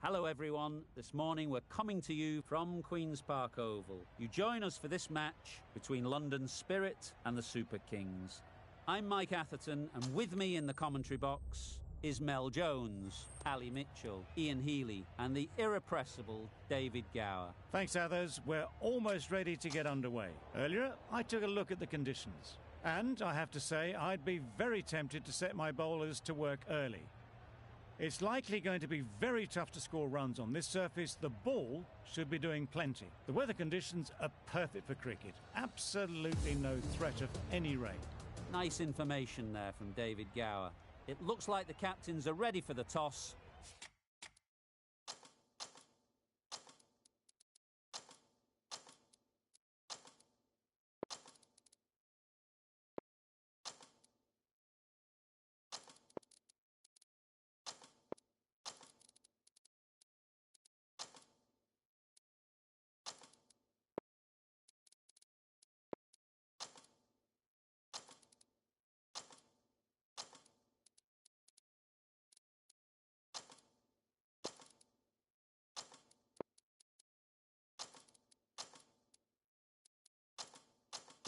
Hello everyone, this morning we're coming to you from Queen's Park Oval. You join us for this match between London's Spirit and the Super Kings. I'm Mike Atherton, and with me in the commentary box is Mel Jones, Ali Mitchell, Ian Healy and the irrepressible David Gower. Thanks Athers, we're almost ready to get underway. Earlier I took a look at the conditions and I have to say I'd be very tempted to set my bowlers to work early. It's likely going to be very tough to score runs on this surface. The ball should be doing plenty. The weather conditions are perfect for cricket. Absolutely no threat of any rain. Nice information there from David Gower. It looks like the captains are ready for the toss.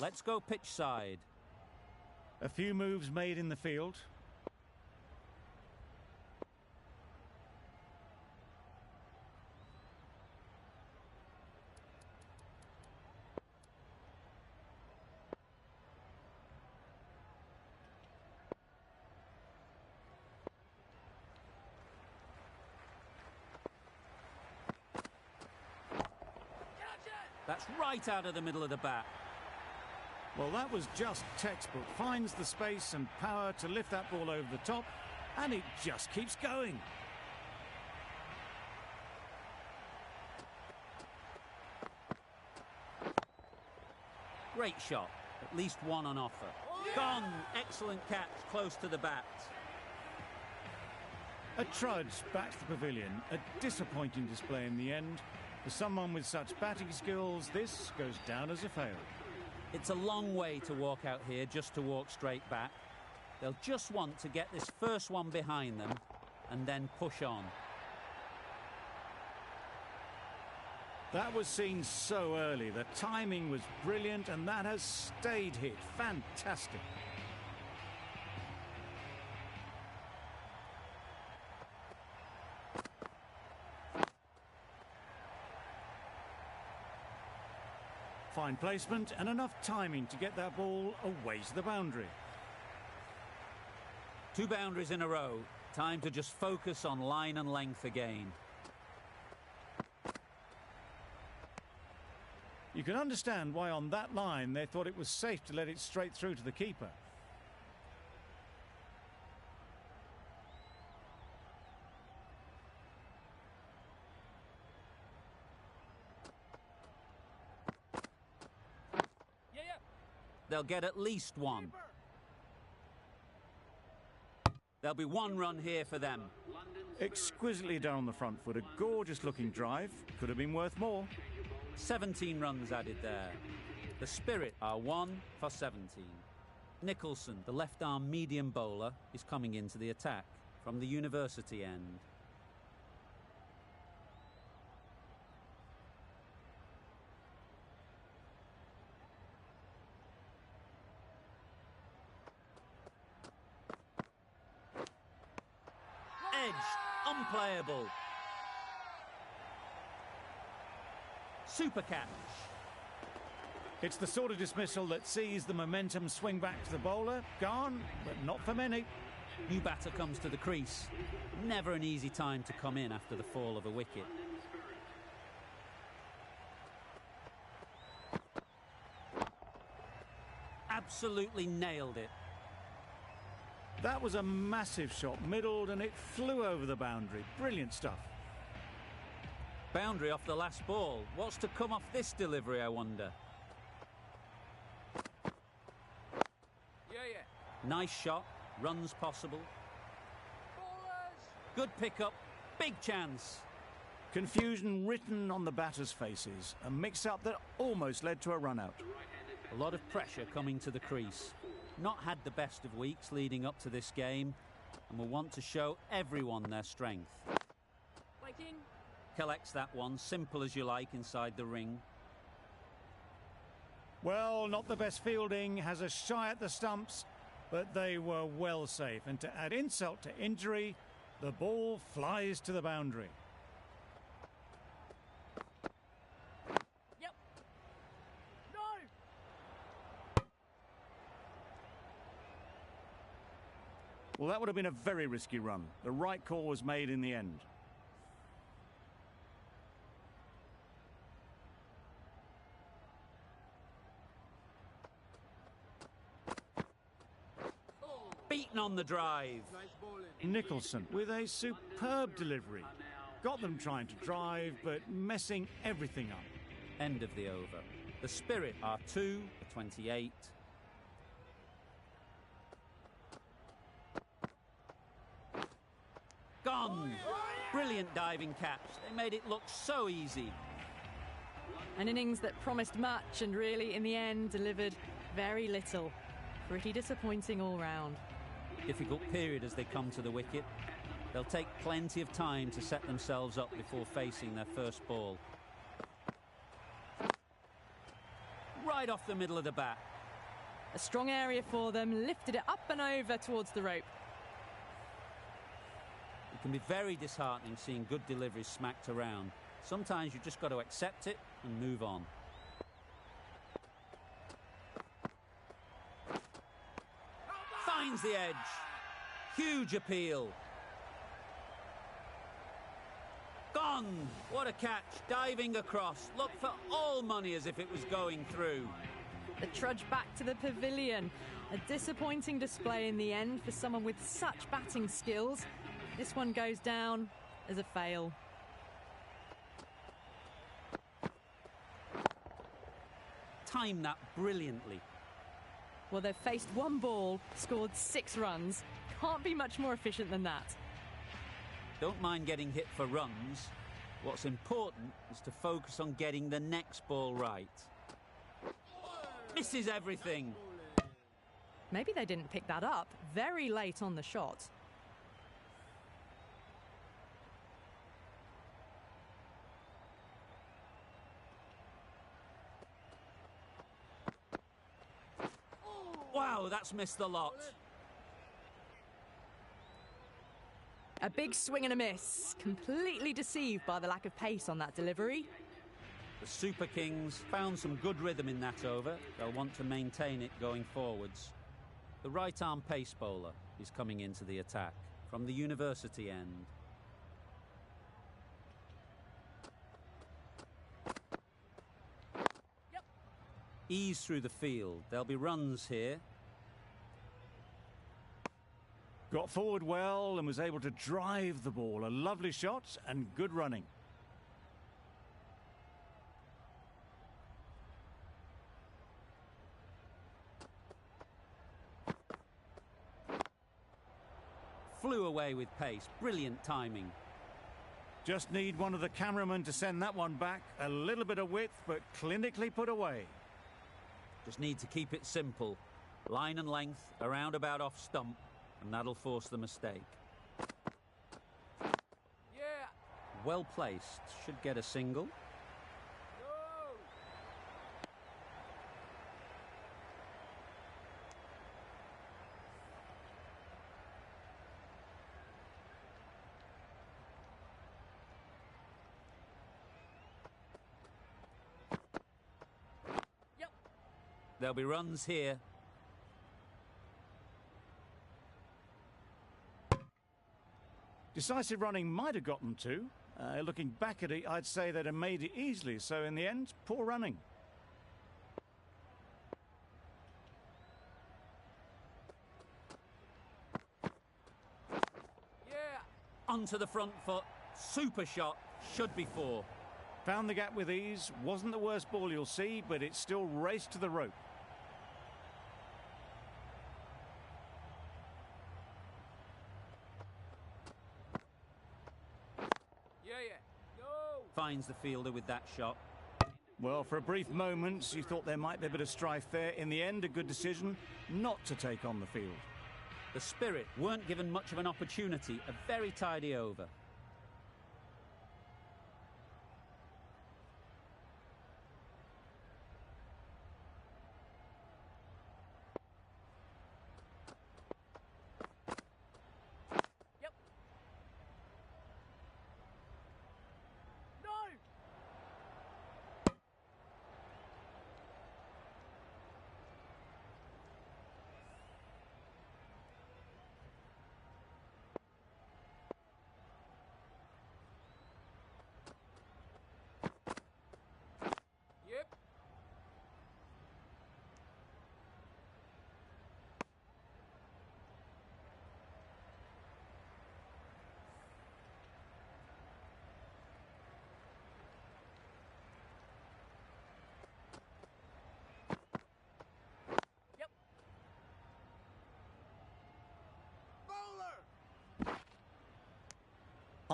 Let's go pitch side. A few moves made in the field. That's right out of the middle of the bat. Well, that was just textbook. Finds the space and power to lift that ball over the top, and it just keeps going. Great shot. At least one on offer. Gone. Excellent catch close to the bat. A trudge back to the pavilion. A disappointing display in the end. For someone with such batting skills, this goes down as a fail. It's a long way to walk out here just to walk straight back. They'll just want to get this first one behind them and then push on. That was seen so early. The timing was brilliant and that has stayed hit. Fantastic. Fine placement and enough timing to get that ball away to the boundary. 2 boundaries in a row. Time to just focus on line and length again. You can understand why on that line they thought it was safe to let it straight through to the keeper. They'll get at least one. There'll be 1 run here for them. Exquisitely done on the front foot. A gorgeous looking drive. Could have been worth more. 17 runs added there. The Spirit are 1 for 17. Nicholson, the left-arm medium bowler, is coming into the attack from the university end. Edge, unplayable. Super catch. It's the sort of dismissal that sees the momentum swing back to the bowler. Gone, but not for many. New batter comes to the crease. Never an easy time to come in after the fall of a wicket. Absolutely nailed it. That was a massive shot, middled, and it flew over the boundary. Brilliant stuff. Boundary off the last ball. What's to come off this delivery, I wonder? Nice shot. Runs possible. Good pickup. Big chance. Confusion written on the batters' faces. A mix-up that almost led to a run-out. A lot of pressure coming to the crease. Not had the best of weeks leading up to this game and will want to show everyone their strength. Waking. collects that one, simple as you like, inside the ring. Well, not the best fielding, has a shy at the stumps, but they were well safe. And to add insult to injury, the ball flies to the boundary. Yep. No! Well, that would have been a very risky run. The right call was made in the end. Beaten on the drive. Nicholson with a superb delivery. Got them trying to drive, but messing everything up. End of the over. The Spirit are 2 for 28. Gone! Brilliant diving catch. They made it look so easy. An innings that promised much and really, in the end, delivered very little. Pretty disappointing all round. Difficult period as they come to the wicket. They'll take plenty of time to set themselves up before facing their first ball. Right off the middle of the bat. A strong area for them, lifted it up and over towards the rope. It can be very disheartening seeing good deliveries smacked around. Sometimes you've just got to accept it and move on. Finds the edge. Huge appeal. Gone. What a catch. Diving across. Looked for all money as if it was going through. The trudge back to the pavilion. A disappointing display in the end for someone with such batting skills. This one goes down as a fail. Timed that brilliantly. Well, they've faced one ball, scored 6 runs. Can't be much more efficient than that. Don't mind getting hit for runs. What's important is to focus on getting the next ball right. Misses everything. Maybe they didn't pick that up very late on the shot. Wow, that's missed the lot. A big swing and a miss. Completely deceived by the lack of pace on that delivery. The Super Kings found some good rhythm in that over. They'll want to maintain it going forwards. The right-arm pace bowler is coming into the attack from the university end. Yep. Ease through the field. There'll be runs here. Got forward well and was able to drive the ball. A lovely shot and good running. Flew away with pace. Brilliant timing. Just need one of the cameramen to send that one back. A little bit of width, but clinically put away. Just need to keep it simple. Line and length, around about off stump, and that'll force the mistake. Yeah. Well placed. Should get a single. There'll be runs here. Decisive running might have got them to. Looking back at it, I'd say they'd have made it easily. So in the end, poor running. Yeah. Onto the front foot. Super shot. Should be 4. Found the gap with ease. Wasn't the worst ball you'll see, but it still raced to the rope. Finds the fielder with that shot. Well, for a brief moment, you thought there might be a bit of strife there. In the end, a good decision not to take on the field. The Spirit weren't given much of an opportunity. A very tidy over.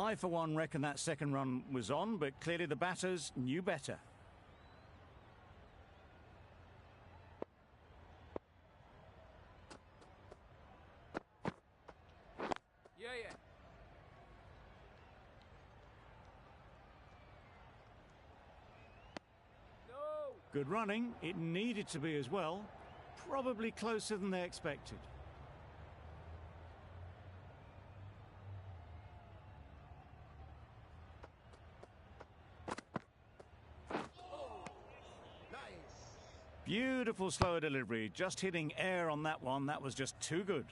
I, for one, reckon that second run was on, but clearly the batters knew better. Good running. It needed to be as well. Probably closer than they expected. Beautiful slower delivery. Just hitting air on that one. That was just too good.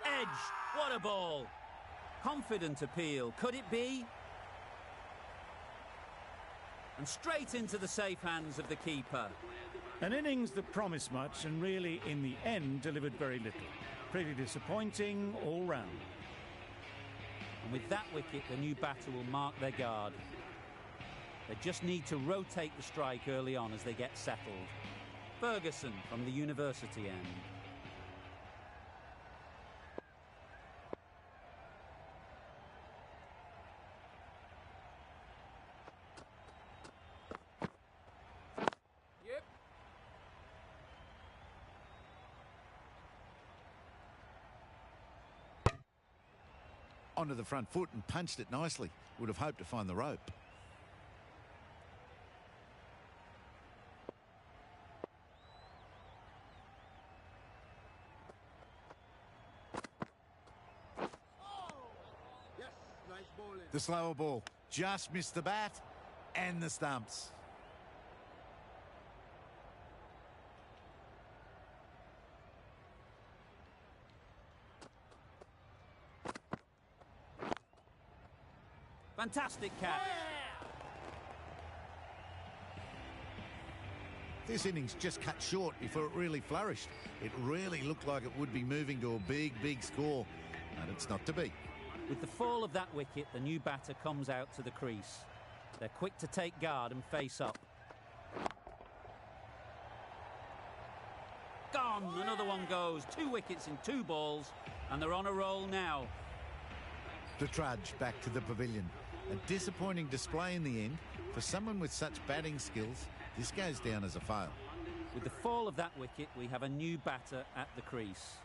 Edge. What a ball. Confident appeal. Could it be? And straight into the safe hands of the keeper. An innings that promised much and really, in the end, delivered very little. Pretty disappointing all round. And with that wicket, the new batter will mark their guard. They just need to rotate the strike early on as they get settled. Ferguson from the university end. Onto the front foot and punched it nicely. Would have hoped to find the rope. The slower ball just missed the bat and the stumps. Fantastic catch. This innings just cut short before it really flourished. It really looked like it would be moving to a big, big score, and it's not to be. With the fall of that wicket, the new batter comes out to the crease. They're quick to take guard and face up. Gone! Another one goes. 2 wickets in 2 balls, and they're on a roll now. The trudge back to the pavilion. A disappointing display in the end. For someone with such batting skills, this goes down as a fail. With the fall of that wicket, we have a new batter at the crease.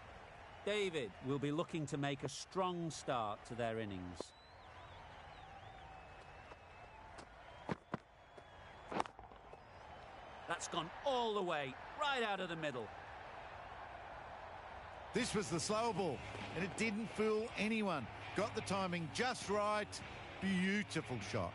David will be looking to make a strong start to their innings. That's gone all the way, right out of the middle. This was the slower ball, and it didn't fool anyone. Got the timing just right. Beautiful shot.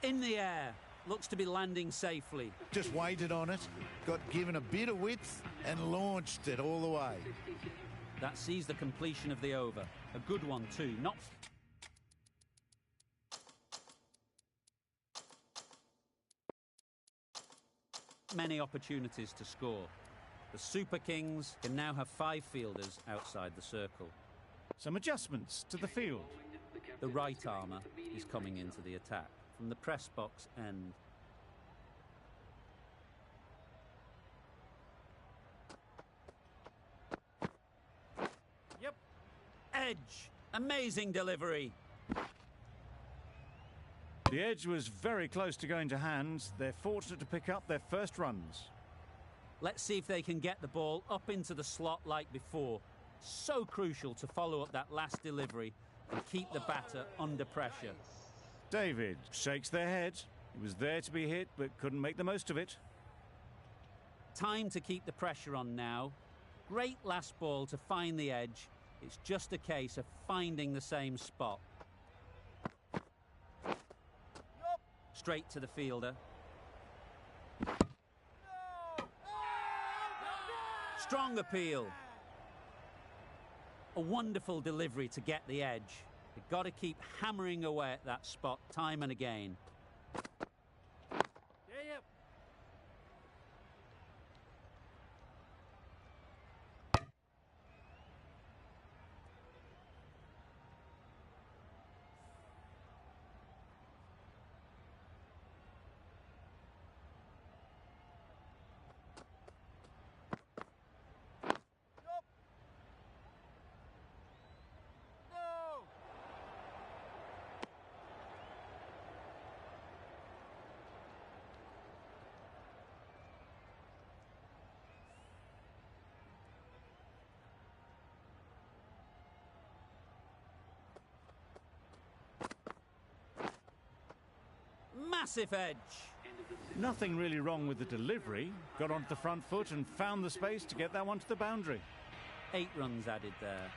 In the air. Looks to be landing safely. Just waited on it, got given a bit of width and launched it all the way. That sees the completion of the over. A good one too. Not many opportunities to score. The Super Kings can now have 5 fielders outside the circle. Some adjustments to the field. The right armour is coming into the attack from the press box end. Yep. Edge. Amazing delivery. The edge was very close to going to hand. They're fortunate to pick up their first runs. Let's see if they can get the ball up into the slot like before. So crucial to follow up that last delivery and keep the batter under pressure. David shakes their head. He was there to be hit, but couldn't make the most of it. Time to keep the pressure on now. Great last ball to find the edge. It's just a case of finding the same spot. Straight to the fielder. Strong appeal. A wonderful delivery to get the edge. You've got to keep hammering away at that spot time and again. Massive edge. Nothing really wrong with the delivery. Got onto the front foot and found the space to get that one to the boundary. 8 runs added there.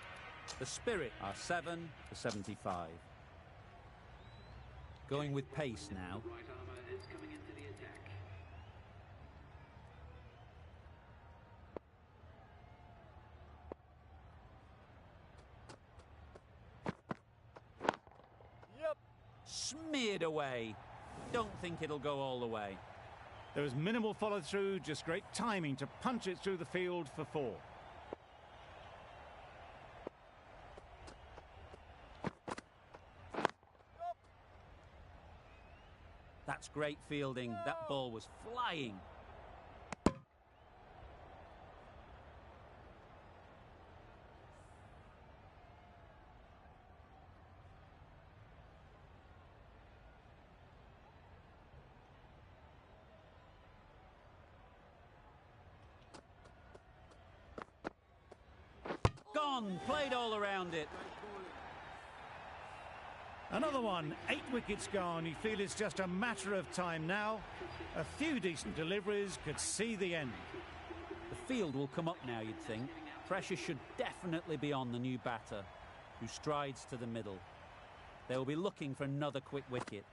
The Spirit are 7 for 75. Going with pace now. Yep. Smeared away. Don't think it'll go all the way. There was minimal follow-through, just great timing to punch it through the field for 4. That's great fielding. That ball was flying. Gone, played all around it. Another one, 8 wickets gone. You feel it's just a matter of time now. A few decent deliveries could see the end. The field will come up now, you'd think. Pressure should definitely be on the new batter, who strides to the middle. They will be looking for another quick wicket.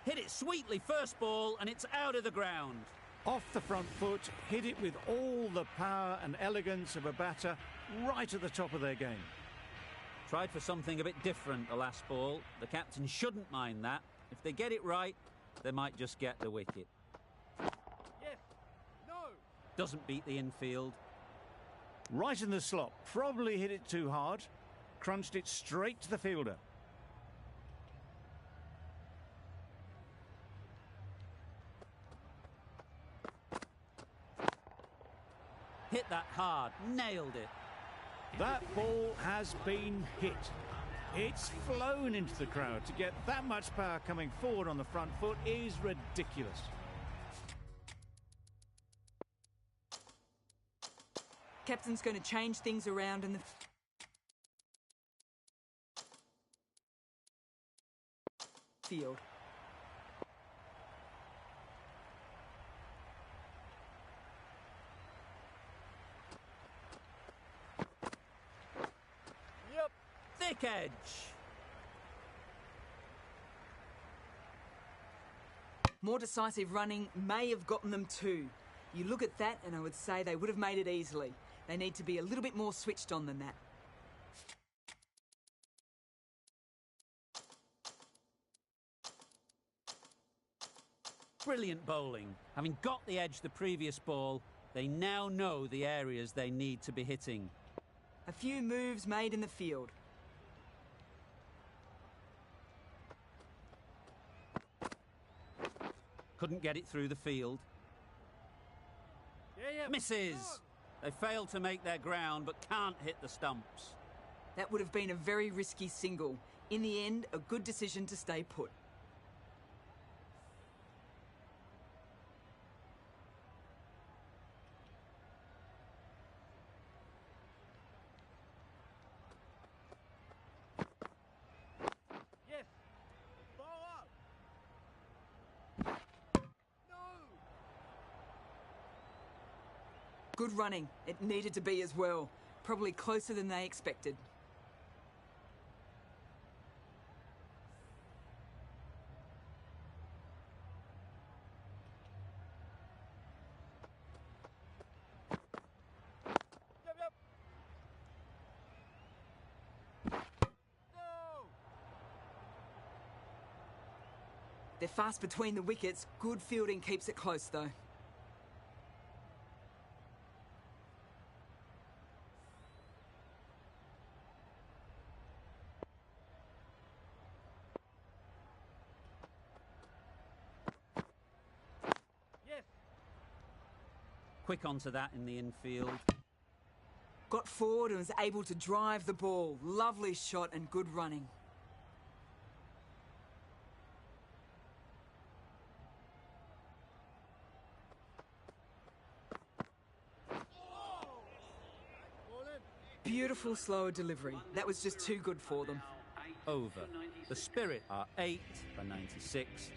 Hit it sweetly, first ball, and it's out of the ground. Off the front foot, hit it with all the power and elegance of a batter right at the top of their game. Tried for something a bit different the last ball. The captain shouldn't mind that. If they get it right, they might just get the wicket. Yes. No. Doesn't beat the infield. Right in the slot, probably hit it too hard. Crunched it straight to the fielder. Hit that hard, nailed it. That ball has been hit. It's flown into the crowd. To get that much power coming forward on the front foot is ridiculous. Captain's going to change things around in the field. Yep. Thick edge. More decisive running may have gotten them too. You look at that and I would say they would have made it easily. They need to be a little bit more switched on than that. Brilliant bowling. Having got the edge the previous ball, they now know the areas they need to be hitting. A few moves made in the field. Couldn't get it through the field. Yeah. Misses. They failed to make their ground, but can't hit the stumps. That would have been a very risky single. In the end, a good decision to stay put. Yes. Bow up. No. Good running. It needed to be as well. Probably closer than they expected. Yep. No. They're fast between the wickets. Good fielding keeps it close though. Yes. Quick onto that in the infield. Got forward and was able to drive the ball. Lovely shot and good running. Ball in. Beautiful slower delivery. That was just too good for them. over. The Spirit are 8 for 96.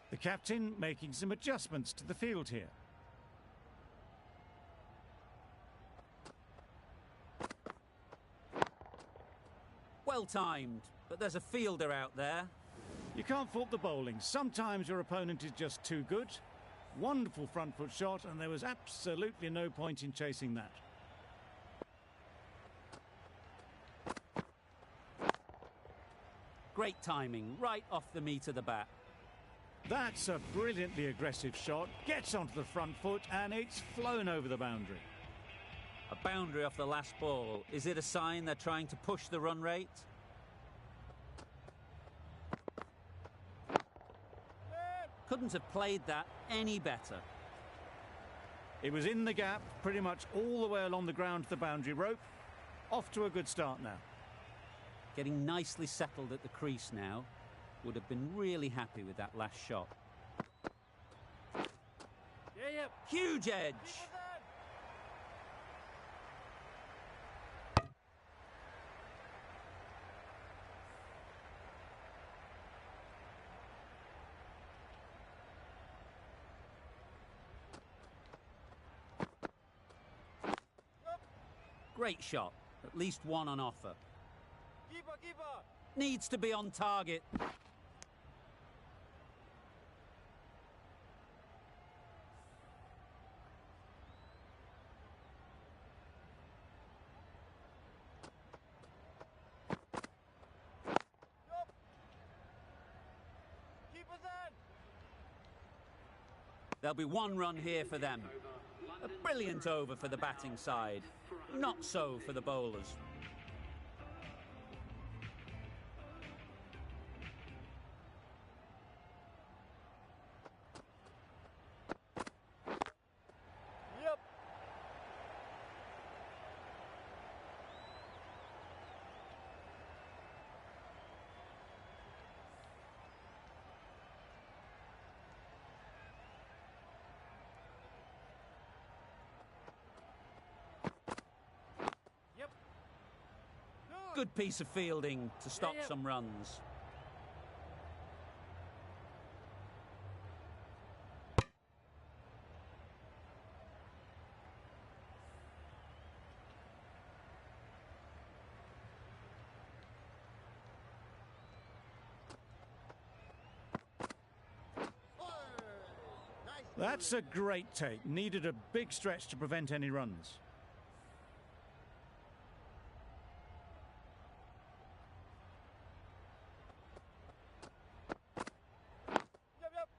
The captain making some adjustments to the field here. Well timed, but there's a fielder out there. You can't fault the bowling. Sometimes your opponent is just too good. Wonderful front foot shot, and there was absolutely no point in chasing that. Great timing, right off the meat of the bat. That's a brilliantly aggressive shot. Gets onto the front foot, and it's flown over the boundary. A boundary off the last ball. Is it a sign they're trying to push the run rate? Couldn't have played that any better. It was in the gap, pretty much all the way along the ground to the boundary rope. Off to a good start now. Getting nicely settled at the crease now. Would have been really happy with that last shot. Yeah. Huge edge. Great shot. At least one on offer. Keeper. Needs to be on target. Keeper's in. There'll be one run here for them. A brilliant over for the batting side. Not so for the bowlers. Yep. Good piece of fielding to stop Yeah. some runs. That's a great take. Needed a big stretch to prevent any runs. Yep.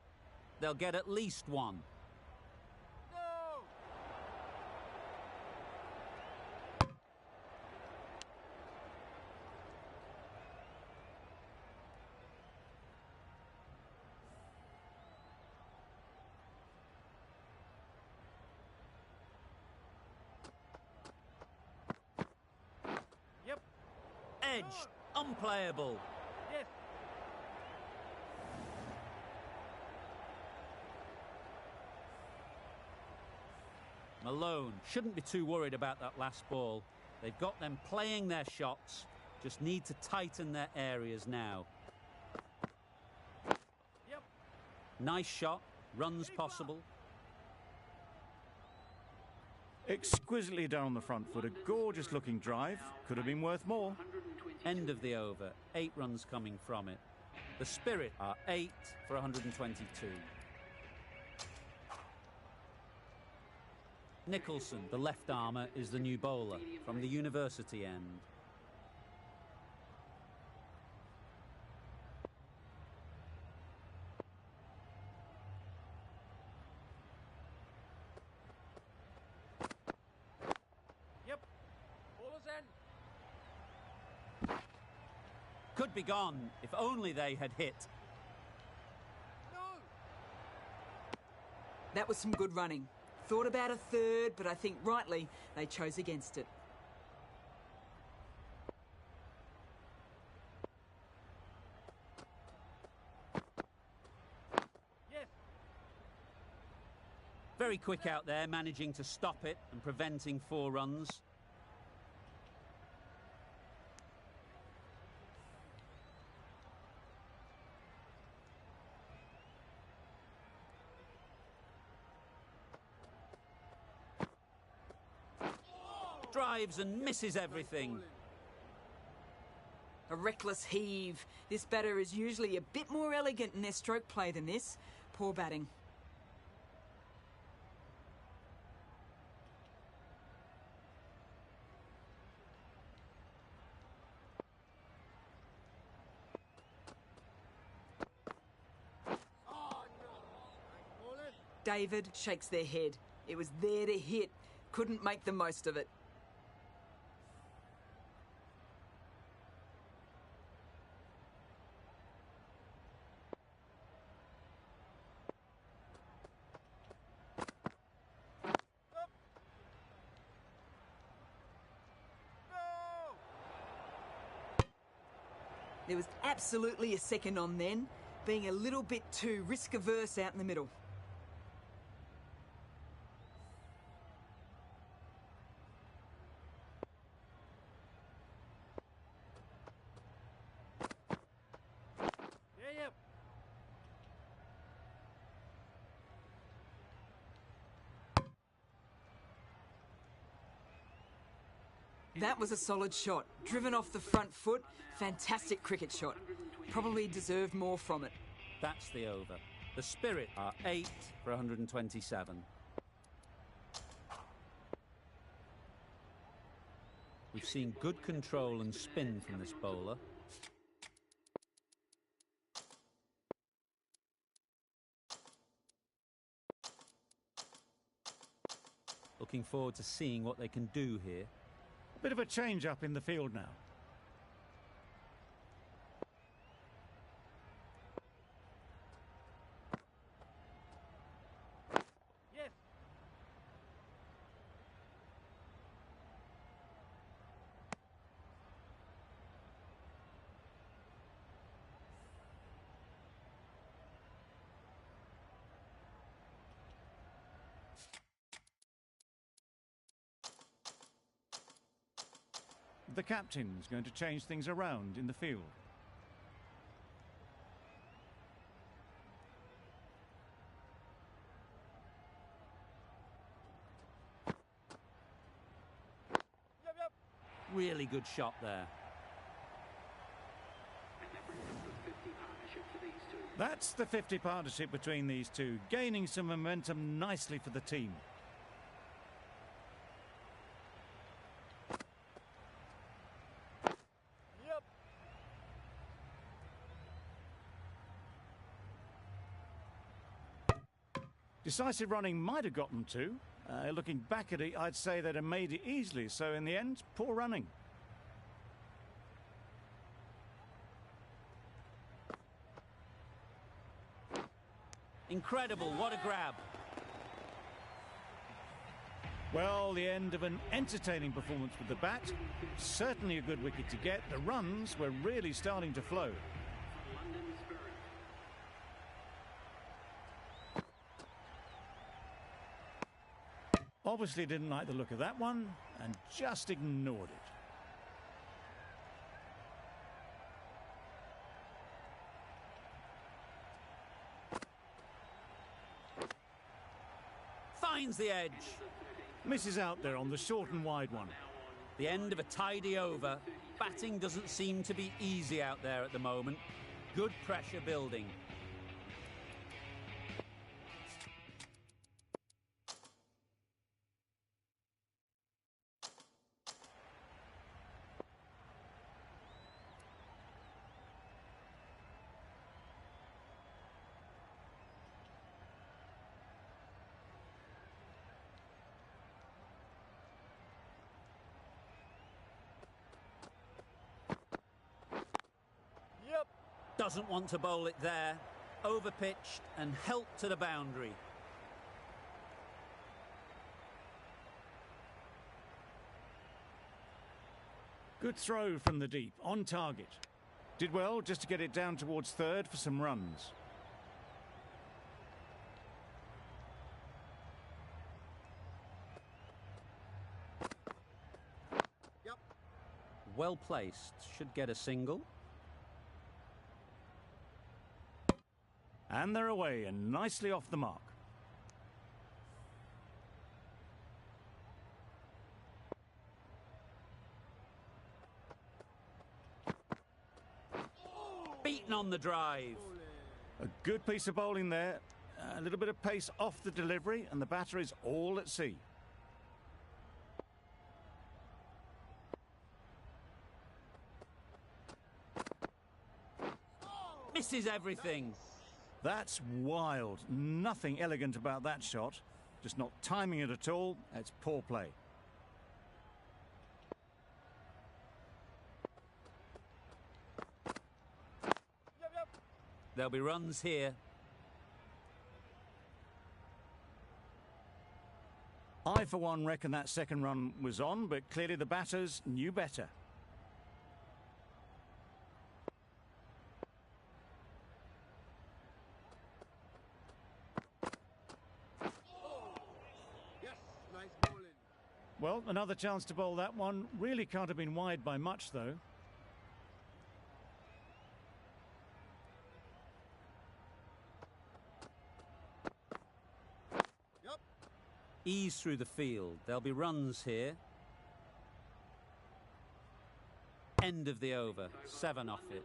They'll get at least one. No. Yep. Edge. Unplayable. Yes. Malone shouldn't be too worried about that last ball. They've got them playing their shots. Just need to tighten their areas now. Yep. Nice shot. Runs possible. Exquisitely down the front foot. A gorgeous looking drive. Could have been worth more. End of the over. 8 runs coming from it. The Spirit are 8 for 122. Nicholson, the left armour, is the new bowler from the university end. Yep. Ball is in. Could be gone if only they had hit. No. That was some good running. Thought about a third, but I think rightly they chose against it. Yes. Very quick out there, managing to stop it and preventing 4 runs. Drives and misses everything. A reckless heave. This batter is usually a bit more elegant in their stroke play than this. Poor batting. David shakes their head. It was there to hit. Couldn't make the most of it. There was absolutely a second on then, being a little bit too risk-averse out in the middle. Yeah. That was a solid shot. Driven off the front foot. Fantastic cricket shot. Probably deserved more from it. That's the over. The Spirit are 8 for 127. We've seen good control and spin from this bowler. Looking forward to seeing what they can do here. Bit of a change up in the field now. Yes. The captain's going to change things around in the field. Yep. Really good shot there. That's the 50 partnership between these two, gaining some momentum nicely for the team. Yep. Decisive running might have gotten 2. Looking back at it, I'd say they'd have made it easily, so in the end, poor running. Incredible, what a grab. Well, the end of an entertaining performance with the bat. Certainly a good wicket to get. The runs were really starting to flow. Obviously didn't like the look of that one and just ignored it. Finds the edge. Misses out there on the short and wide one. The end of a tidy over. Batting doesn't seem to be easy out there at the moment. Good pressure building. Yep. Doesn't want to bowl it there. Overpitched and helped to the boundary. Good throw from the deep, on target. Did well just to get it down towards third for some runs. well placed, should get a single. And they're away and nicely off the mark. Beaten on the drive. A good piece of bowling there. A little bit of pace off the delivery, and the batter is all at sea. Misses everything. That's wild. Nothing elegant about that shot. Just not timing it at all. It's poor play. There'll be runs here. I, for one, reckon that second run was on, but clearly the batters knew better. Well, another chance to bowl that one. Really can't have been wide by much, though. Ease through the field. There'll be runs here. End of the over. 7 off it.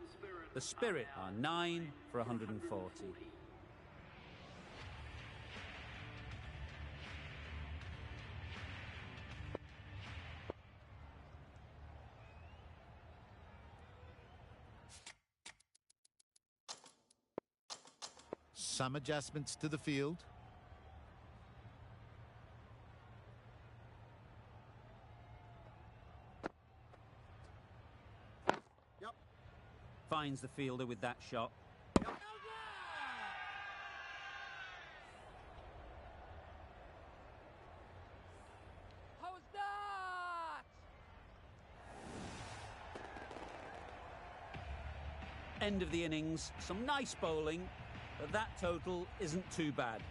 The Spirit are 9 for 140. Some adjustments to the field. Finds the fielder with that shot. How's that? End of the innings. Some nice bowling, but that total isn't too bad.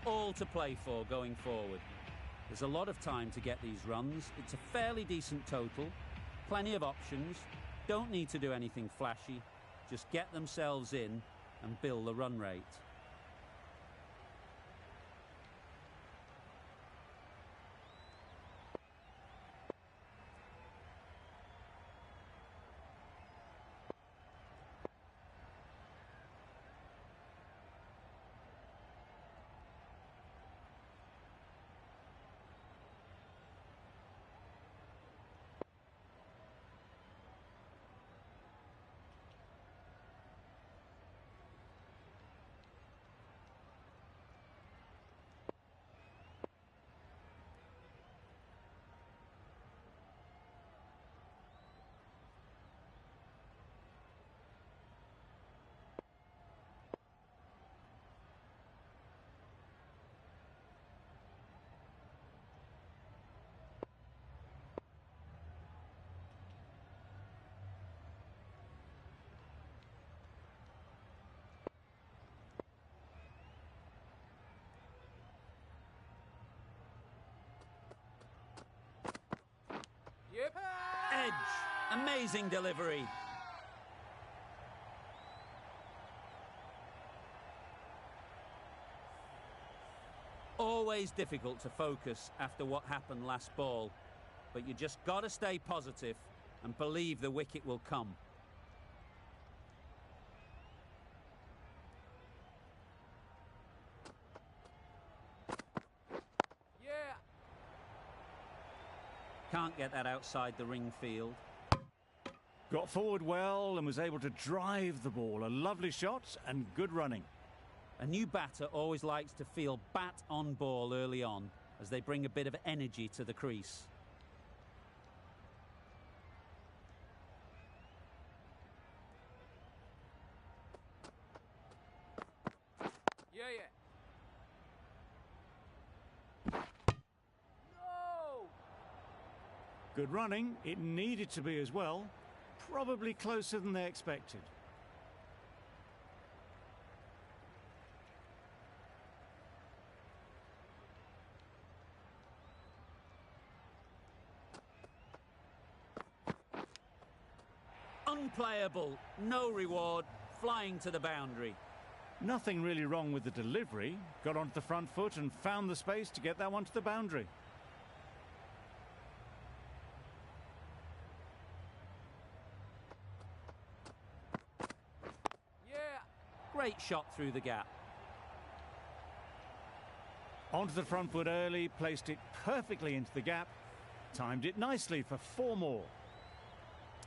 All to play for going forward. There's a lot of time to get these runs. It's a fairly decent total. Plenty of options. Don't need to do anything flashy. Just get themselves in and build the run rate. Yep. Edge. Amazing delivery. Always difficult to focus after what happened last ball, but you just got to stay positive and believe the wicket will come. Yeah. Can't get that outside the ring field. Got forward well and was able to drive the ball. A lovely shot and good running. A new batter always likes to feel bat on ball early on as they bring a bit of energy to the crease. Yeah, yeah. No! Good running. It needed to be as well. Probably closer than they expected. Unplayable, no reward, flying to the boundary. Nothing really wrong with the delivery. Got onto the front foot and found the space to get that one to the boundary. Yeah. Great shot through the gap. Onto the front foot early, placed it perfectly into the gap. Timed it nicely for 4 more.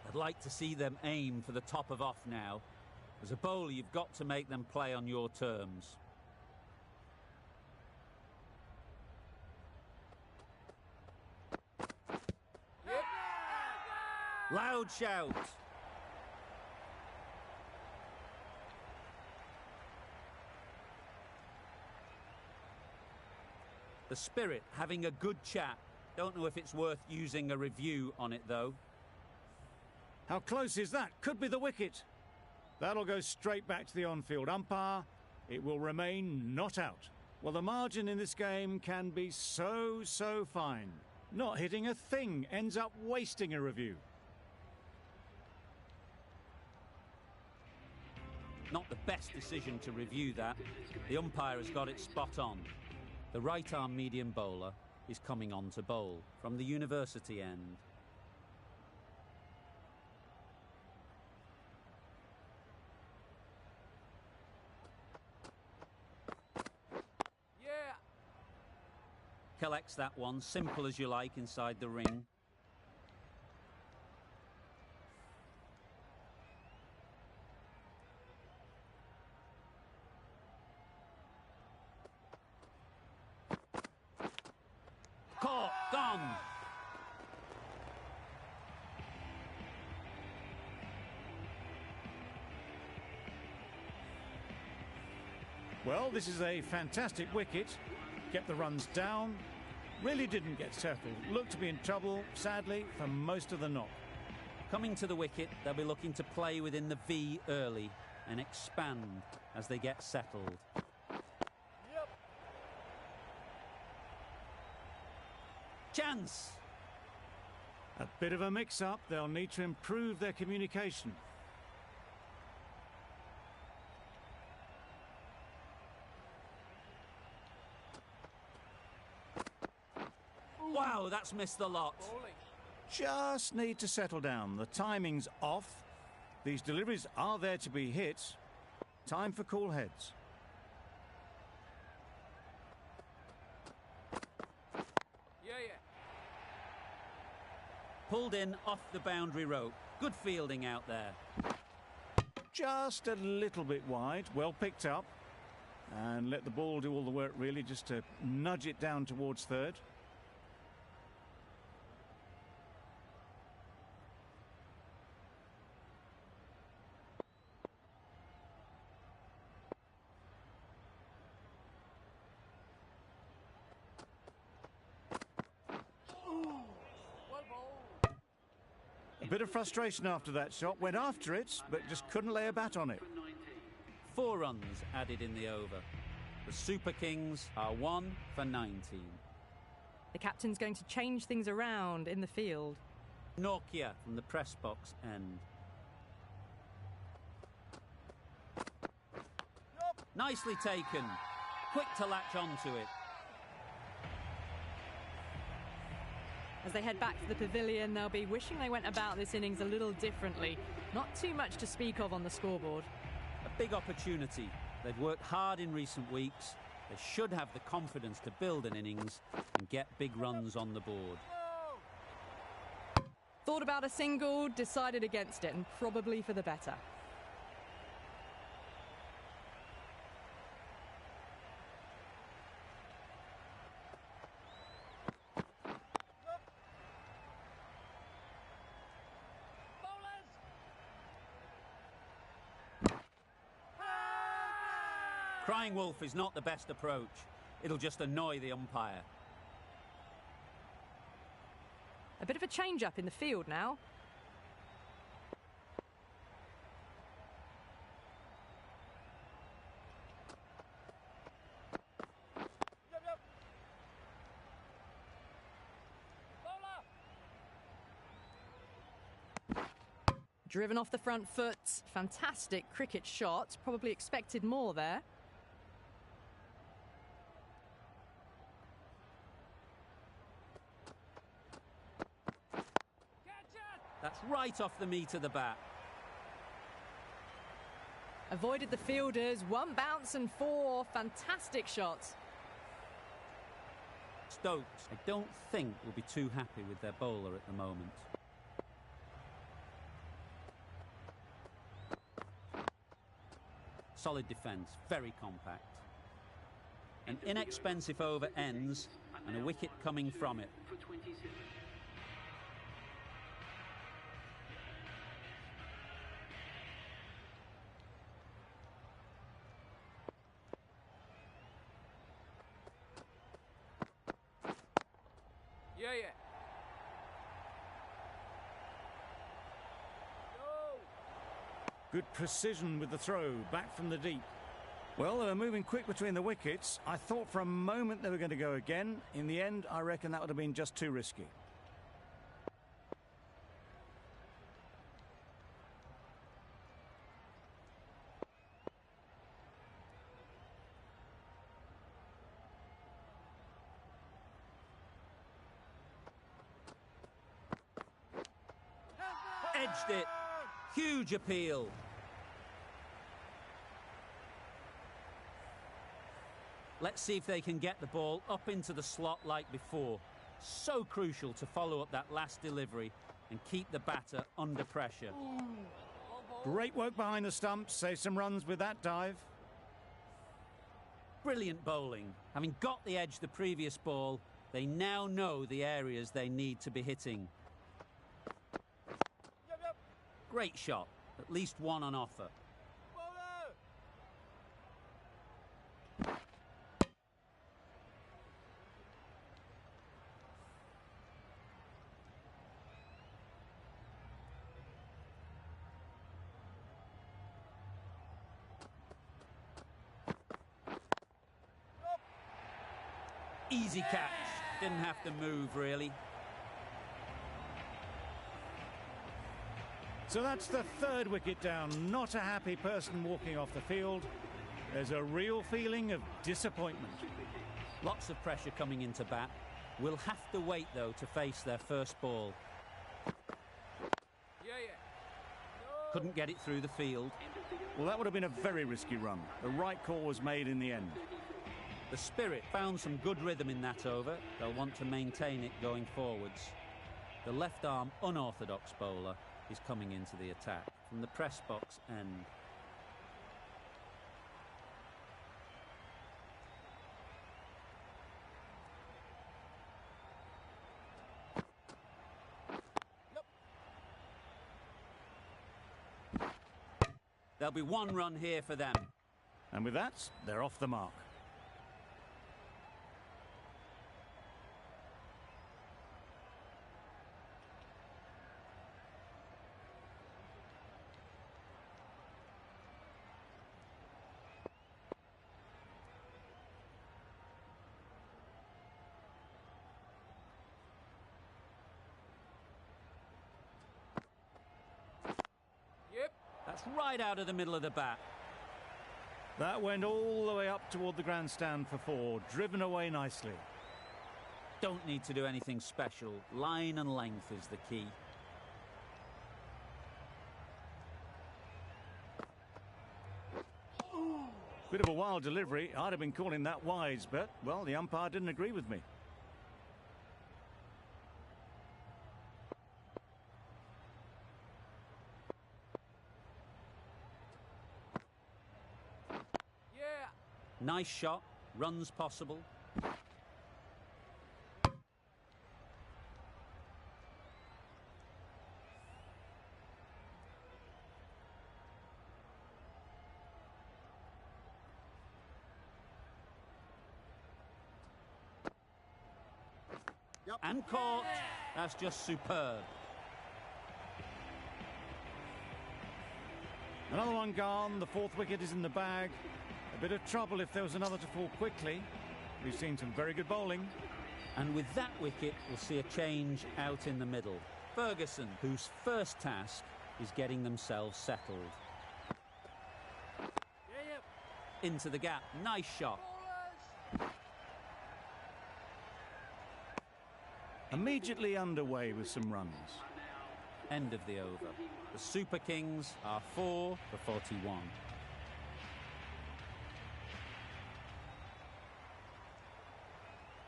I'd like to see them aim for the top of off now. As a bowler, you've got to make them play on your terms. Yep. Loud shout. The Spirit having a good chat. Don't know if it's worth using a review on it, though. How close is that? Could be the wicket. That'll go straight back to the on-field umpire. It will remain not out. Well, the margin in this game can be so fine. Not hitting a thing ends up wasting a review. Not the best decision to review that. The umpire has got it spot on. The right-arm medium bowler is coming on to bowl from the university end. Yeah. Collects that one, simple as you like, inside the ring. Caught, gone. Well, this is a fantastic wicket. Kept the runs down. Really didn't get settled. Looked to be in trouble, sadly, for most of the knock. Coming to the wicket, they'll be looking to play within the V early and expand as they get settled. Yep. Chance! A bit of a mix-up. They'll need to improve their communication. Wow, that's missed the lot. Bowling. Just need to settle down. The timing's off. These deliveries are there to be hit. Time for cool heads. Yeah. Pulled in off the boundary rope. Good fielding out there. Just a little bit wide. Well picked up. And let the ball do all the work, really, just to nudge it down towards third. Well bowled. A bit of frustration after that shot. Went after it, but just couldn't lay a bat on it. 4 runs added in the over. The Super Kings are 1 for 19. The captain's going to change things around in the field. Nokia from the press box end. Nicely taken. Quick to latch onto it. As they head back to the pavilion, they'll be wishing they went about this innings a little differently. Not too much to speak of on the scoreboard. A big opportunity. They've worked hard in recent weeks. They should have the confidence to build an innings and get big runs on the board. Thought about a single, decided against it, and probably for the better. Crying wolf is not the best approach. It'll just annoy the umpire. A bit of a change-up in the field now. Yep. Bowler. Driven off the front foot. Fantastic cricket shot. Probably expected more there. That's right off the meat of the bat. Avoided the fielders. One bounce and four. Fantastic shots. Stokes, I don't think, will be too happy with their bowler at the moment. Solid defence, very compact. An inexpensive over ends and a wicket coming from it. Yeah, yeah. Go. Good precision with the throw, back from the deep. Well, they were moving quick between the wickets. I thought for a moment they were going to go again. In the end, I reckon that would have been just too risky. Edged it. Huge appeal. Let's see if they can get the ball up into the slot like before. So crucial to follow up that last delivery and keep the batter under pressure. Great work behind the stumps. Save some runs with that dive. Brilliant bowling. Having got the edge the previous ball, they now know the areas they need to be hitting. Yep, yep. Great shot. At least one on offer. Bowler. Easy catch. Didn't have to move, really. So that's the third wicket down. Not a happy person walking off the field. There's a real feeling of disappointment. Lots of pressure coming into bat. Will have to wait, though, to face their first ball. Yeah, yeah. Couldn't get it through the field. Well, that would have been a very risky run. The right call was made in the end. The Spirit found some good rhythm in that over. They'll want to maintain it going forwards. The left-arm unorthodox bowler is coming into the attack from the press box end. There'll be one run here for them. And with that, they're off the mark. Yep. That's right out of the middle of the bat. That went all the way up toward the grandstand for four, driven away nicely. Don't need to do anything special. Line and length is the key. Bit of a wild delivery. I'd have been calling that wise, but, well, the umpire didn't agree with me. Yeah. Nice shot. Runs possible. And caught. That's just superb. Another one gone. The fourth wicket is in the bag. A bit of trouble if there was another to fall quickly. We've seen some very good bowling. And with that wicket, we'll see a change out in the middle. Ferguson, whose first task is getting themselves settled. Into the gap. Nice shot. Immediately underway with some runs. End of the over. The Super Kings are 4 for 41.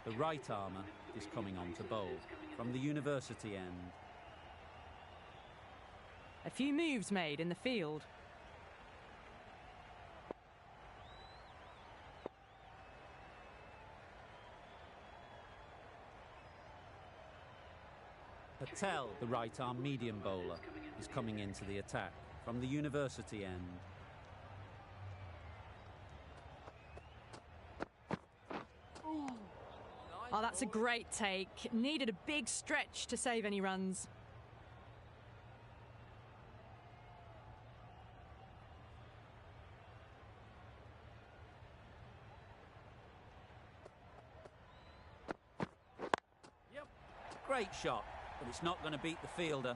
The right armour is coming on to bowl from the university end. A few moves made in the field. Patel, the right-arm medium bowler, is coming into the attack from the university end. Oh, that's a great take. Needed a big stretch to save any runs. Great shot, but it's not going to beat the fielder.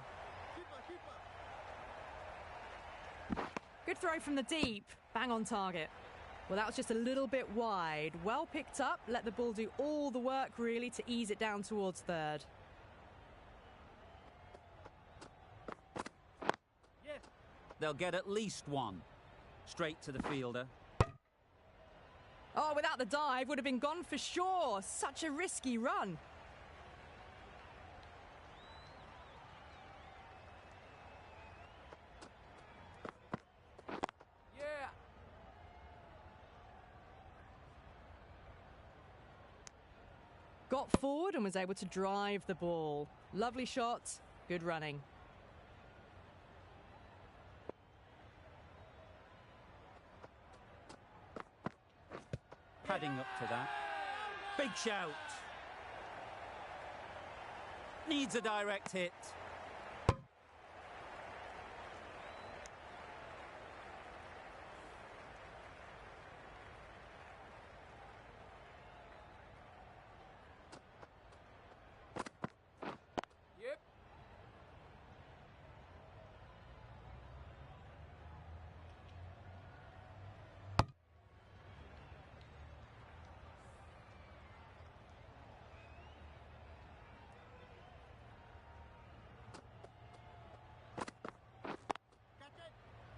Good throw from the deep. Bang on target. Well, that was just a little bit wide. Well picked up. Let the ball do all the work, really, to ease it down towards third. They'll get at least one. Straight to the fielder. Oh, without the dive, would have been gone for sure. Such a risky run. Got forward and was able to drive the ball. Lovely shot, good running. Padding up to that. Big shout. Needs a direct hit.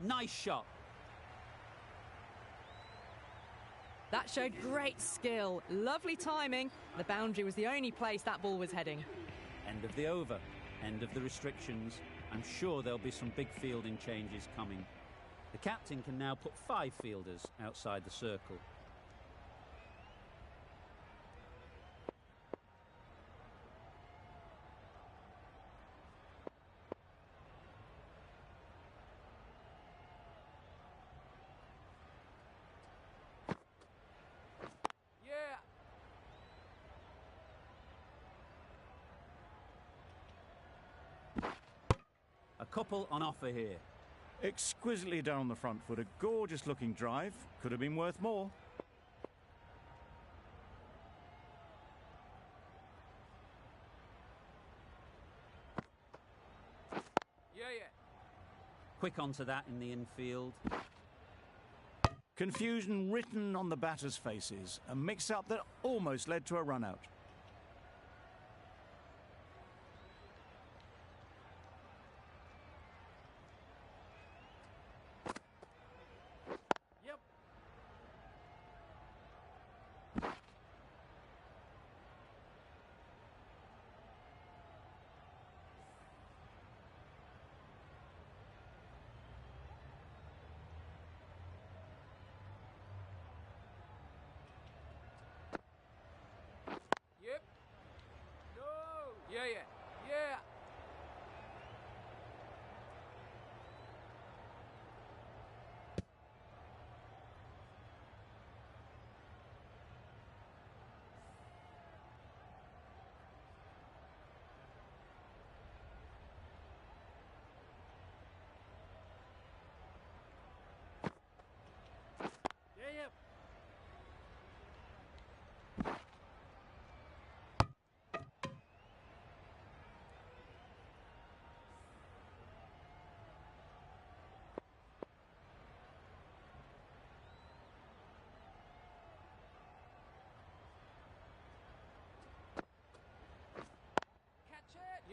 Nice shot. That showed great skill. Lovely timing. The boundary was the only place that ball was heading. End of the over. End of the restrictions. I'm sure there'll be some big fielding changes coming. The captain can now put 5 fielders outside the circle. A couple on offer here. Exquisitely done on the front foot. A gorgeous looking drive. Could have been worth more. Quick onto that in the infield. Confusion written on the batters' faces. A mix-up that almost led to a run-out.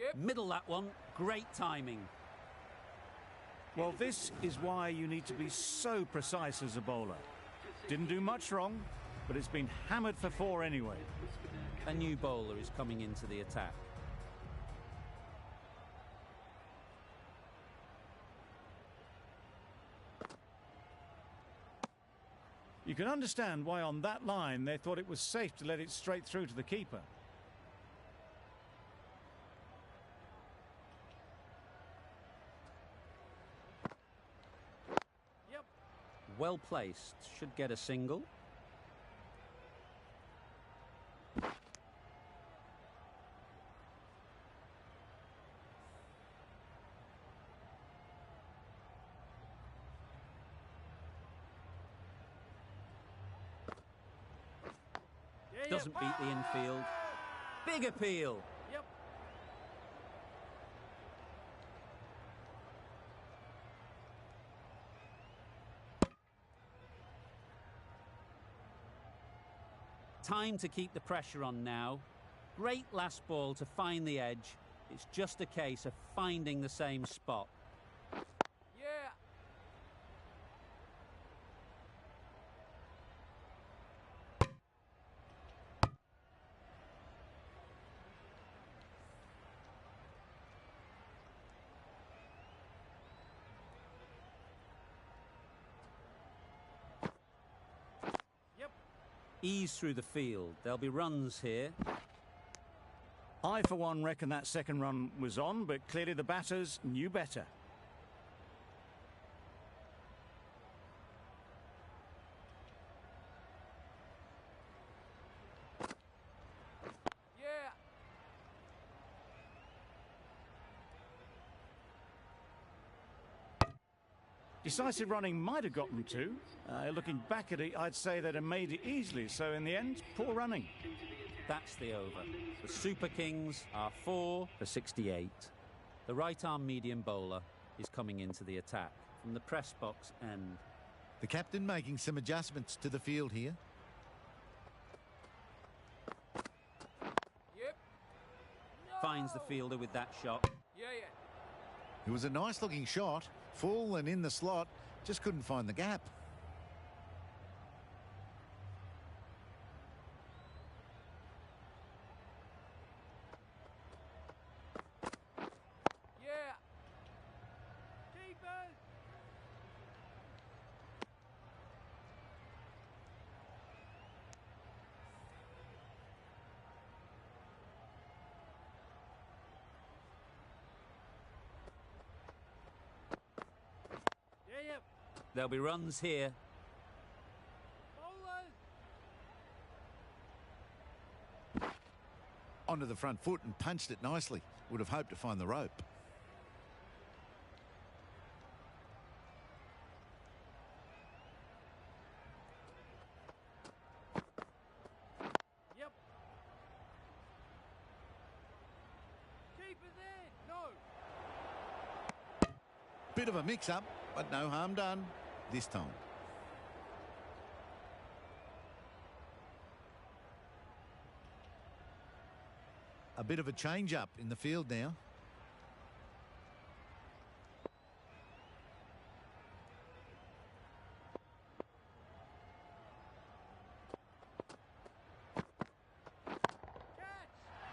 Yep. Middle that one. Great timing. Well, this is why you need to be so precise as a bowler. Didn't do much wrong, but it's been hammered for 4 anyway. A new bowler is coming into the attack. You can understand why on that line they thought it was safe to let it straight through to the keeper. Yep. Well placed. Should get a single. Yeah, Doesn't beat the infield. Big appeal. Yep. Time to keep the pressure on now. Great last ball to find the edge. It's just a case of finding the same spot. Yeah. Yep. Ease through the field. There'll be runs here. I, for one, reckon that second run was on, but clearly the batters knew better. Yeah. Decisive running might have gotten 2. Looking back at it, I'd say they'd have made it easily, so in the end, poor running. That's the over. The Super Kings are 4 for 68. The right-arm medium bowler is coming into the attack from the press box end. The captain making some adjustments to the field here. Yep. Finds the No. fielder with that shot. Yeah, yeah. It was a nice looking shot, full and in the slot, just couldn't find the gap. Yeah. Keepers. Yeah, yeah. There'll be runs here. Bowlers. Onto the front foot and punched it nicely. Would have hoped to find the rope. Yep. Keepers in. No. Bit of a mix-up, but no harm done this time. A bit of a change-up in the field now.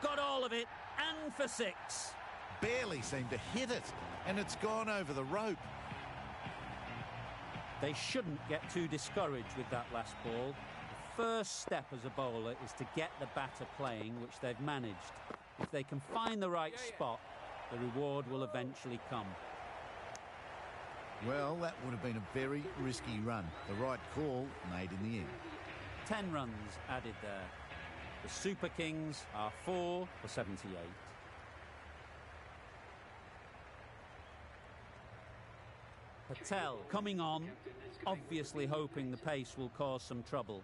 Got all of it, and for 6. Barely seemed to hit it, and it's gone over the rope. They shouldn't get too discouraged with that last ball. The first step as a bowler is to get the batter playing, which they've managed. If they can find the right spot, the reward will eventually come. Well, that would have been a very risky run. The right call made in the end. 10 runs added there. The Super Kings are 4 for 78. Patel coming on, obviously hoping the pace will cause some trouble.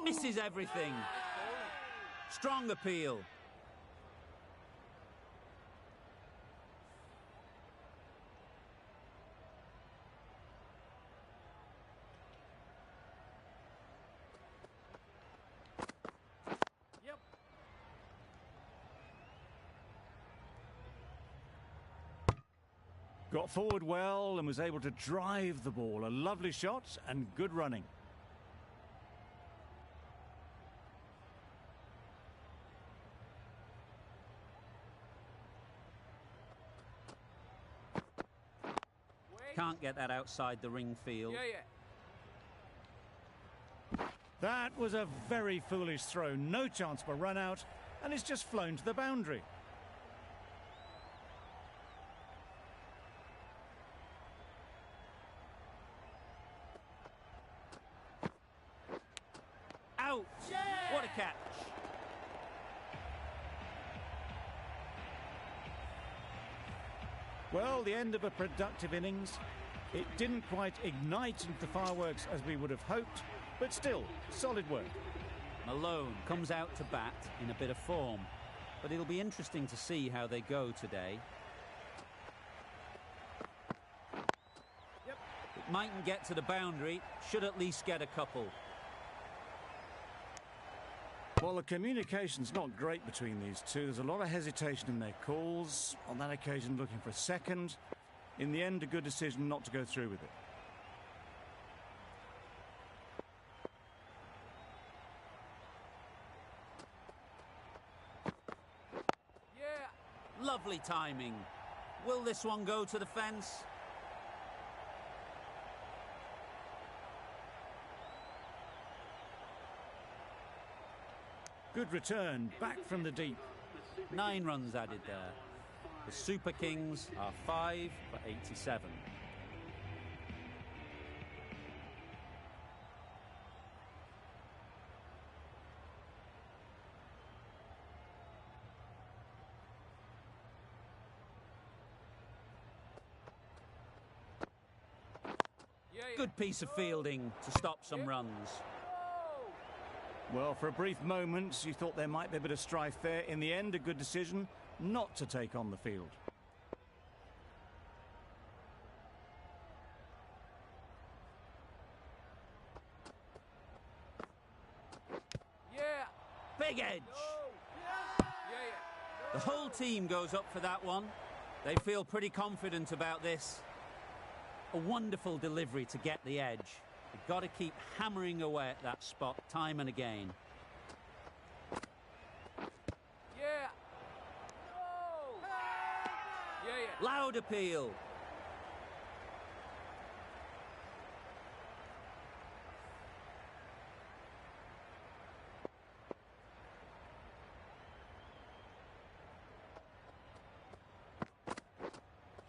Misses everything. Strong appeal. Yep. Got forward well and was able to drive the ball. A lovely shot and good running. Can't get that outside the ring field. Yeah, yeah. That was a very foolish throw. No chance for run out, and it's just flown to the boundary. Out! What a catch! Well, the end of a productive innings. It didn't quite ignite into the fireworks as we would have hoped, but still, solid work. Malone comes out to bat in a bit of form, but it'll be interesting to see how they go today. Yep. It mightn't get to the boundary, should at least get a couple. Well, the communication's not great between these two. There's a lot of hesitation in their calls. On that occasion, looking for a second. In the end, a good decision not to go through with it. Yeah. Lovely timing. Will this one go to the fence? Good return, back from the deep. 9 runs added there. The Super Kings are 5 for 87. Yeah, yeah. Good piece of fielding to stop some runs. Well, for a brief moment, you thought there might be a bit of strife there. In the end, a good decision not to take on the field. Yeah. Big edge. Yeah, yeah. The whole team goes up for that one. They feel pretty confident about this. A wonderful delivery to get the edge. You've got to keep hammering away at that spot time and again. Yeah. No. Yeah, yeah. Loud appeal.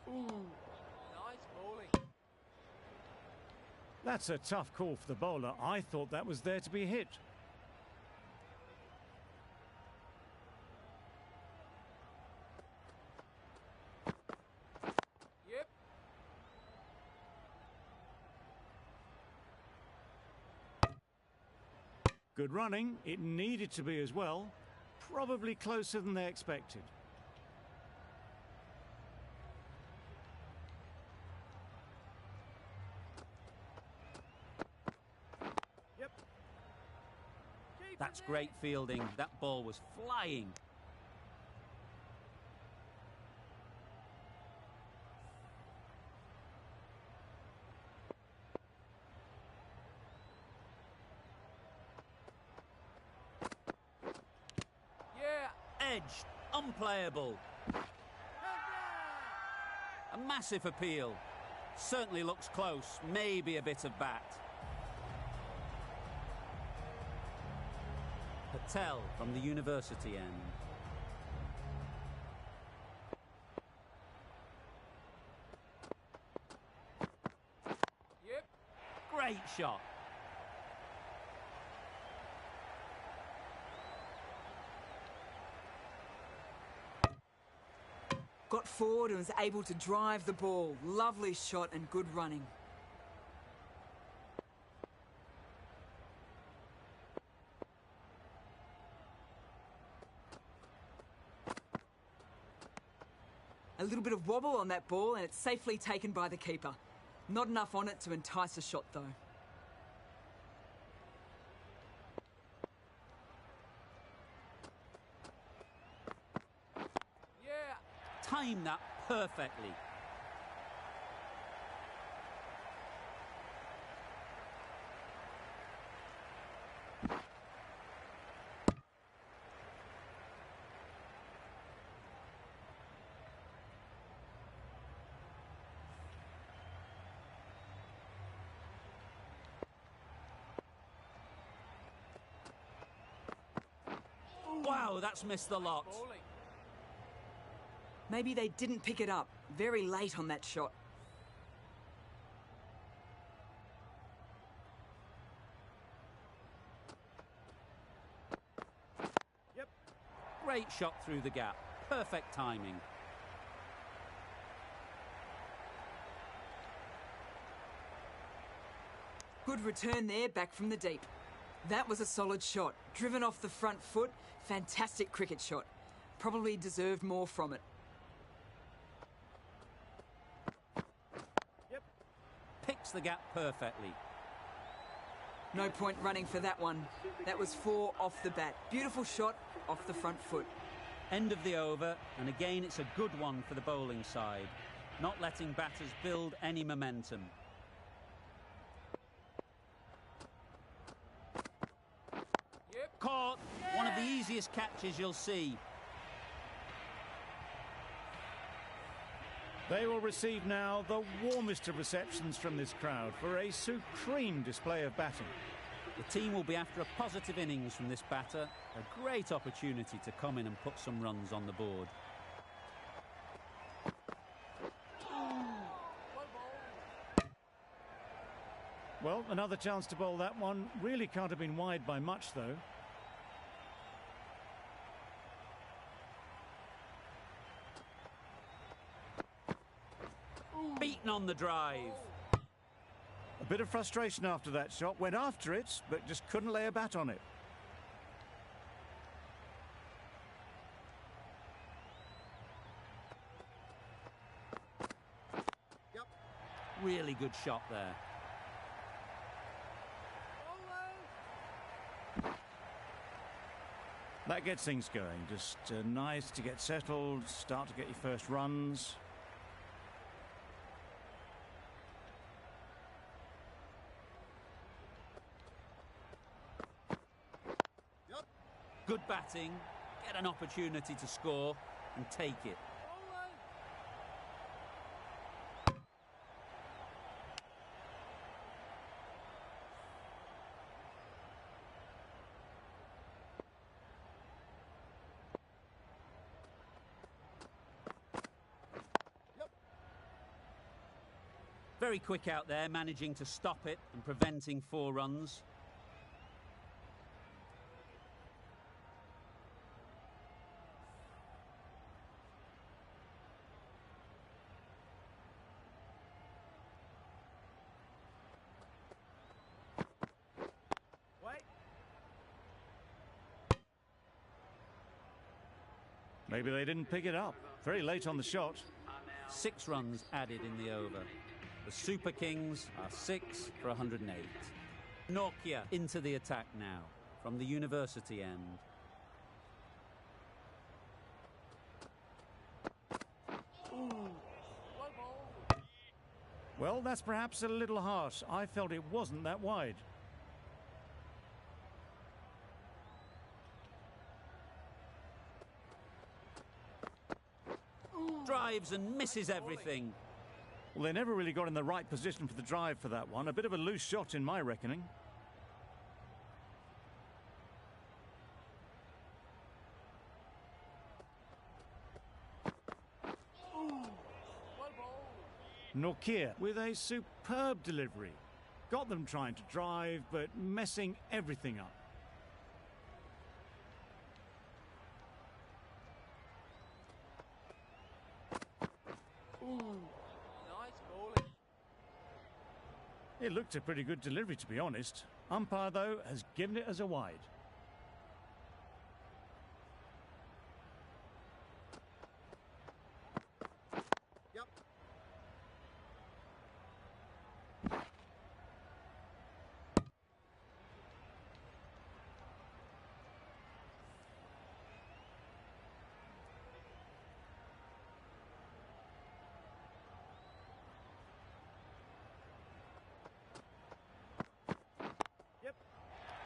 Nice bowling. That's a tough call for the bowler. I thought that was there to be hit. Yep. Good running. It needed to be as well. Probably closer than they expected. Yep. Keep That's it great fielding. That ball was flying. there. Yeah. Edged. Unplayable. A massive appeal. Certainly looks close. Maybe a bit of bat. Patel from the university end. Yep. Great shot. Got forward and was able to drive the ball. Lovely shot and good running. little bit of wobble on that ball and it's safely taken by the keeper. Not enough on it to entice a shot though. Yeah. Time that perfectly. Wow, that's missed the lot. Bowling. Maybe they didn't pick it up. Very late on that shot. Great shot through the gap. Perfect timing. Good return there, back from the deep. That was a solid shot. Driven off the front foot. Fantastic cricket shot. Probably deserved more from it. Picks the gap perfectly. No point running for that one. That was 4 off the bat. Beautiful shot off the front foot. End of the over, and again it's a good one for the bowling side. Not letting batters build any momentum. Yep. Caught. One of the easiest catches you'll see. They will receive now the warmest of receptions from this crowd for a supreme display of batting. The team will be after a positive innings from this batter. A great opportunity to come in and put some runs on the board. Well, another chance to bowl that one. Really can't have been wide by much, though. Beaten on the drive. A bit of frustration after that shot. Went after it, but just couldn't lay a bat on it. Really good shot there. That gets things going. Just nice to get settled, start to get your first runs. Good batting, get an opportunity to score and take it. Very quick out there, managing to stop it and preventing 4 runs. Maybe they didn't pick it up. Very late on the shot. 6 runs added in the over. The Super Kings are 6 for 108. Nokia into the attack now from the university end. Well, that's perhaps a little harsh. I felt it wasn't that wide. Drives and misses everything. Well, they never really got in the right position for the drive for that one. A bit of a loose shot in my reckoning. Nokia with a superb delivery. Got them trying to drive, but messing everything up. Nice bowling. It looked a pretty good delivery, to be honest. Umpire, though, has given it as a wide.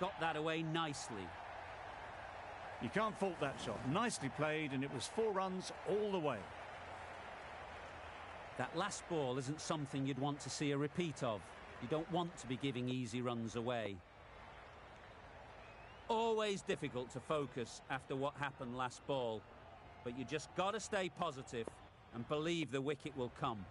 got that away nicely. You can't fault that shot. Nicely played, and it was 4 runs all the way. That last ball isn't something you'd want to see a repeat of. You don't want to be giving easy runs away. Always difficult to focus after what happened last ball, but you just got to stay positive and believe the wicket will come.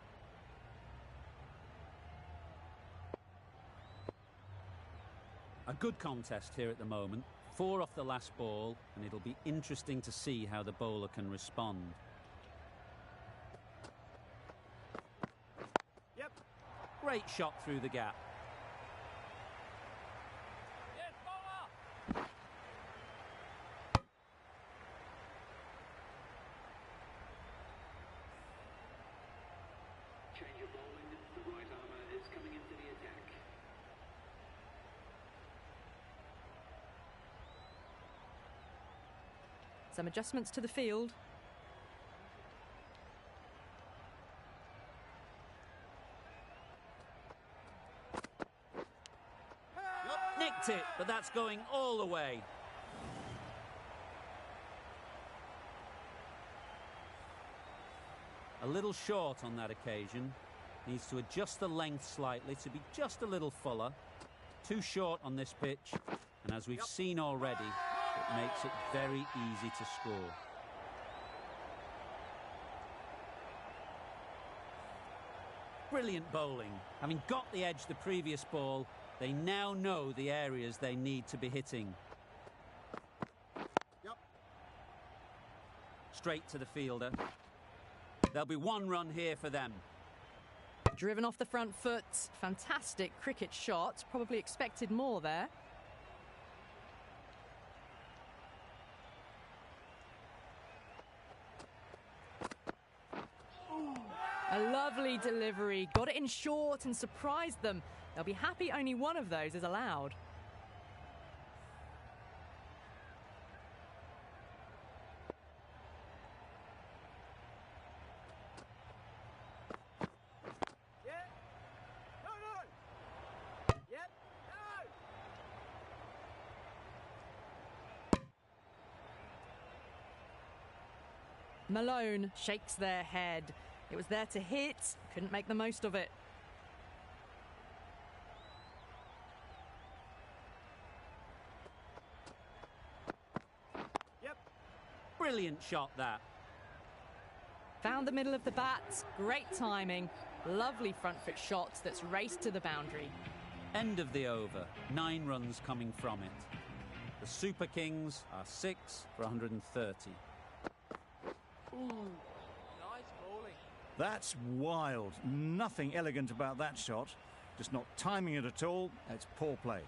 A good contest here at the moment. 4 off the last ball, and it'll be interesting to see how the bowler can respond. Yep. Great shot through the gap. Yes, bowler! Change of bowling. The right armour is coming into the attack. Some adjustments to the field. Nicked it, but that's going all the way. A little short on that occasion. Needs to adjust the length slightly to be just a little fuller. Too short on this pitch, and as we've seen already, it makes it very easy to score. Brilliant bowling. Having got the edge the previous ball, they now know the areas they need to be hitting. Straight to the fielder. There'll be 1 run here for them. Driven off the front foot. Fantastic cricket shot. Probably expected more there. A lovely delivery. Got it in short and surprised them. They'll be happy only 1 of those is allowed. Malone shakes their head. It was there to hit, couldn't make the most of it. Brilliant shot, that. Found the middle of the bat, great timing. Lovely front foot shot that's raced to the boundary. End of the over, 9 runs coming from it. The Super Kings are 6 for 130. Nice bowling. That's wild. Nothing elegant about that shot. Just not timing it at all. It's poor play.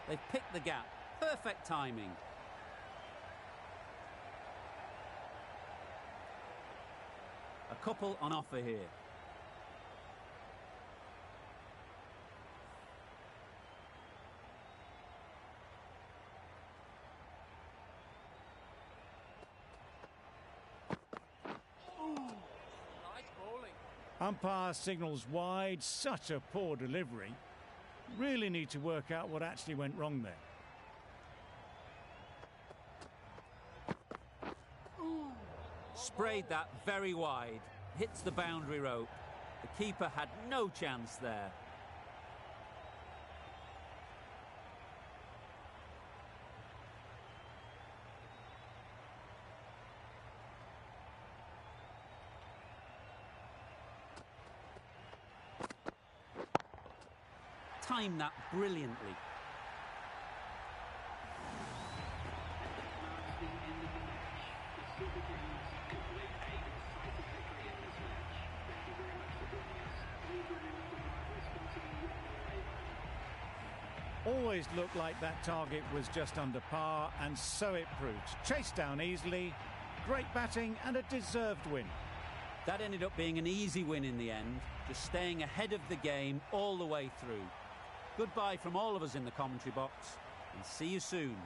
They've picked the gap. Perfect timing. A couple on offer here. Nice bowling. Umpire signals wide. Such a poor delivery. Really need to work out what actually went wrong there. Sprayed that very wide. Hits the boundary rope. The keeper had no chance there. Timed that brilliantly. Marks the end of the match. The Super Kings complete a decisive victory in this match. Thank you very much for joining us. Please remember to drive responsibly on the way home. Always looked like that target was just under par, and so it proved. Chased down easily, great batting and a deserved win. That ended up being an easy win in the end, just staying ahead of the game all the way through. Goodbye from all of us in the commentary box, and see you soon.